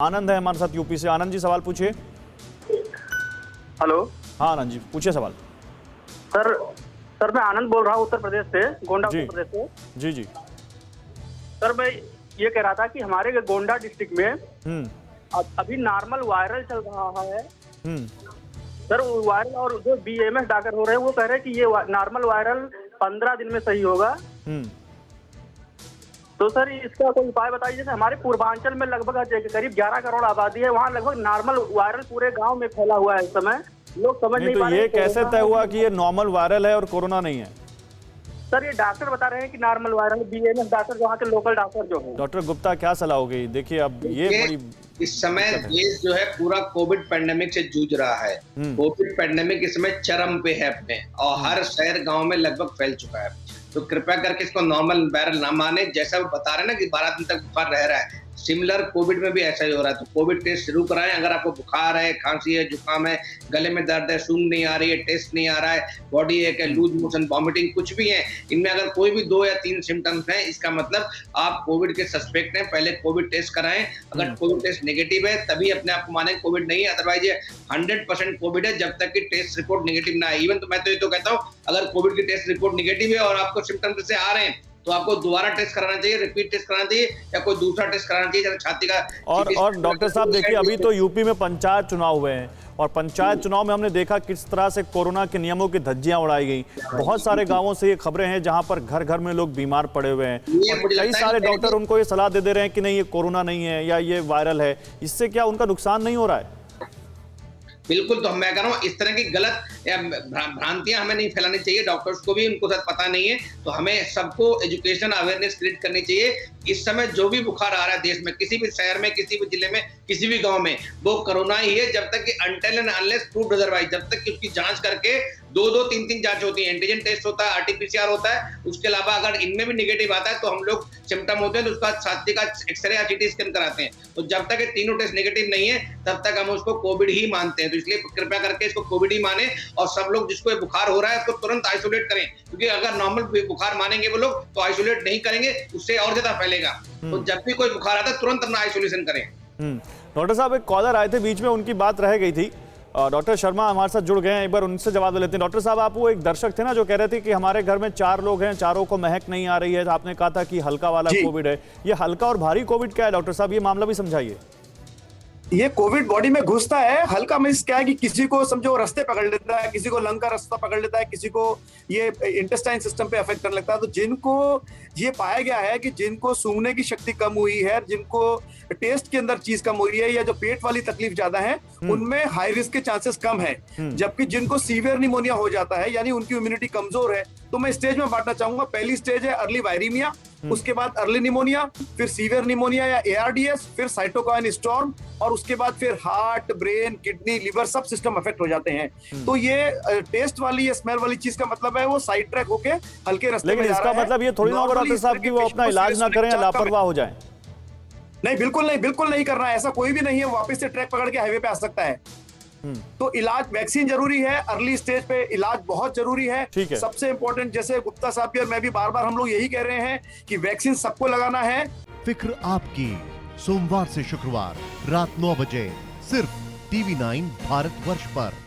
आनंद है हमारे साथ यूपी से। आनंद जी सवाल पूछिए। हेलो। हाँ आनंद जी पूछिए सवाल। सर सर मैं आनंद बोल रहा हूँ उत्तर प्रदेश से, गोंडा जी उत्तर प्रदेश से। जी जी। सर मैं ये कह रहा था कि हमारे गोंडा डिस्ट्रिक्ट में हम्म अभी नॉर्मल वायरल चल रहा है। हम्म सर वो वायरल और जो बीएमएस डॉक्टर हो रहे हैं वो कह रहे हैं कि ये नॉर्मल वायरल 15 दिन में सही होगा। हम्म तो सर इसका कोई उपाय बताइए। जैसे हमारे पूर्वांचल में लगभग करीब 11 करोड़ आबादी है, वहाँ लगभग नॉर्मल वायरल पूरे गांव में फैला हुआ है इस समय। लोग समझ नहीं नहीं तो पा रहे ये हैं कैसे कोरोना तय है हुआ कि कि ये नॉर्मल वायरल है और कोरोना नहीं है? सर ये डॉक्टर बता रहे हैं कि नॉर्मल वायरल, बीएमएस डॉक्टर जो वहाँ के लोकल डॉक्टर जो है। डॉक्टर गुप्ता क्या सलाह होगी? देखिए अब ये बड़ी इस समय दिक्कत है। देश जो है पूरा कोविड पैंडेमिक से जूझ रहा है। कोविड पैंडेमिक इस समय चरम पे है अपने, और हर शहर गांव में लगभग फैल चुका है। तो कृपया करके इसको नॉर्मल वायरल ना माने। जैसा वो बता रहे हैं ना कि 12 दिन तक बुखार रह रहा है, सिमिलर कोविड में भी ऐसा ही हो रहा है। तो कोविड टेस्ट शुरू कराएं। अगर आपको बुखार है, खांसी है, जुकाम है, गले में दर्द है, सूंघ नहीं आ रही है, टेस्ट नहीं आ रहा है, बॉडी एक है, लूज मोशन, वॉमिटिंग कुछ भी है, इनमें अगर कोई भी 2 या 3 सिम्टम्स हैं, इसका मतलब आप कोविड के सस्पेक्ट हैं। पहले कोविड टेस्ट कराएं। अगर कोविड टेस्ट नेगेटिव है तभी अपने आप को माने कोविड नहीं है, अदरवाइज ये 100% कोविड है जब तक कि टेस्ट रिपोर्ट नेगेटिव ना आए। इवन तो मैं तो ये तो कहता हूँ, अगर कोविड की टेस्ट रिपोर्ट नेगेटिव है और आपको सिम्टम्स से आ रहे हैं तो आपको दोबारा टेस्ट कराना चाहिए, रिपीट टेस्ट कराना चाहिए, या कोई दूसरा टेस्ट कराना चाहिए, जैसे छाती का। और डॉक्टर साहब देखिए अभी तो यूपी में पंचायत चुनाव हुए हैं और पंचायत चुनाव में हमने देखा किस तरह से कोरोना के नियमों की धज्जियां उड़ाई गई। बहुत सारे गांवों से ये खबरें हैं जहां पर घर घर में लोग बीमार पड़े हुए हैं और कई सारे डॉक्टर उनको ये सलाह दे रहे हैं कि नहीं ये कोरोना नहीं है या ये वायरल है। इससे क्या उनका नुकसान नहीं हो रहा है? बिल्कुल। तो मैं कह रहा हूँ इस तरह की गलत या भ्रांतियां हमें नहीं फैलानी चाहिए। डॉक्टर्स को भी उनको शायद पता नहीं है, तो हमें सबको एजुकेशन अवेयरनेस क्रिएट करनी चाहिए। इस समय जो भी बुखार आ रहा है देश में, किसी भी शहर में, किसी भी जिले में, किसी भी गांव में, वो कोरोना ही है जब तक कि until and unless proved otherwise, जब तक कि उसकी जांच करके 2-2, 3-3 जांच होती है, एंटीजन टेस्ट होता है, आरटीपीसीआर होता है। उसके अलावा अगर इनमें भी नेगेटिव आता है तो हम लोग सिम्टम होते हैं तो उसका छाती का एक्सरे या सीटी स्कैन कराते हैं। तो जब तक ये तीनों टेस्ट नेगेटिव नहीं है तब तक हम उसको कोविड ही मानते हैं। तो इसलिए कृपया करके इसको कोविड ही माने, और सब लोग जिसको ये बुखार हो रहा है उसको तुरंत आइसोलेट करें, क्योंकि अगर नॉर्मल बुखार मानेंगे वो लोग तो आइसोलेट नहीं करेंगे, उससे और ज्यादा फैलेगा। तो जब भी कोई बुखार आता है तुरंत अपना आइसोलेशन करें। डॉक्टर साहब एक कॉलर आए थे बीच में, उनकी बात रह गई थी। डॉक्टर शर्मा हमारे साथ जुड़ गए हैं, एक बार उनसे जवाब दे लेते हैं। डॉक्टर साहब आप वो एक दर्शक थे ना जो कह रहे थे कि हमारे घर में 4 लोग हैं, चारों को महक नहीं आ रही है। आपने कहा था कि हल्का वाला कोविड है। ये हल्का और भारी कोविड क्या है डॉक्टर साहब? ये मामला भी समझाइए। ये कोविड बॉडी में घुसता है। हल्का मींस क्या है कि किसी को समझो रास्ते पकड़ लेता है, किसी को लंग का रास्ता पकड़ लेता है, किसी को ये इंटेस्टाइन सिस्टम पे अफेक्ट करने लगता है। तो जिनको ये पाया गया है कि जिनको सूंघने की शक्ति कम हुई है, जिनको टेस्ट के अंदर चीज कम हो रही है, या जो पेट वाली तकलीफ ज्यादा है, उनमें हाई रिस्क के चांसेस कम है। जबकि जिनको सीवियर निमोनिया हो जाता है यानी उनकी इम्यूनिटी कमजोर है, तो मैं स्टेज में बांटना चाहूंगा। पहली स्टेज है अर्ली वायरीमिया, उसके बाद अर्ली निमोनिया, फिर सीवियर निमोनिया या एआरडीएस, फिर साइटोकाइन स्टॉर्म, और उसके बाद फिर हार्ट, ब्रेन, किडनी, लिवर सब सिस्टम अफेक्ट हो जाते हैं। तो ये टेस्ट वाली या स्मेल वाली चीज का मतलब है वो साइड ट्रैक होके हल्के रास्ते में जा रहा है। लेकिन इसका मतलब ये थोड़ी ना होगा डॉक्टर साहब कि वो अपना इलाज ना करें या लापरवाह हो जाए। नहीं, बिल्कुल नहीं करना है। ऐसा कोई भी नहीं है वापस से ट्रैक पकड़ के हाईवे पे आ सकता है। तो इलाज, वैक्सीन जरूरी है, अर्ली स्टेज पे इलाज बहुत जरूरी है। सबसे इंपॉर्टेंट, जैसे गुप्ता साहब की और मैं भी बार-बार हम लोग यही कह रहे हैं कि वैक्सीन सबको लगाना है। फिक्र आपकी, सोमवार से शुक्रवार रात 9 बजे सिर्फ TV9 भारतवर्ष पर।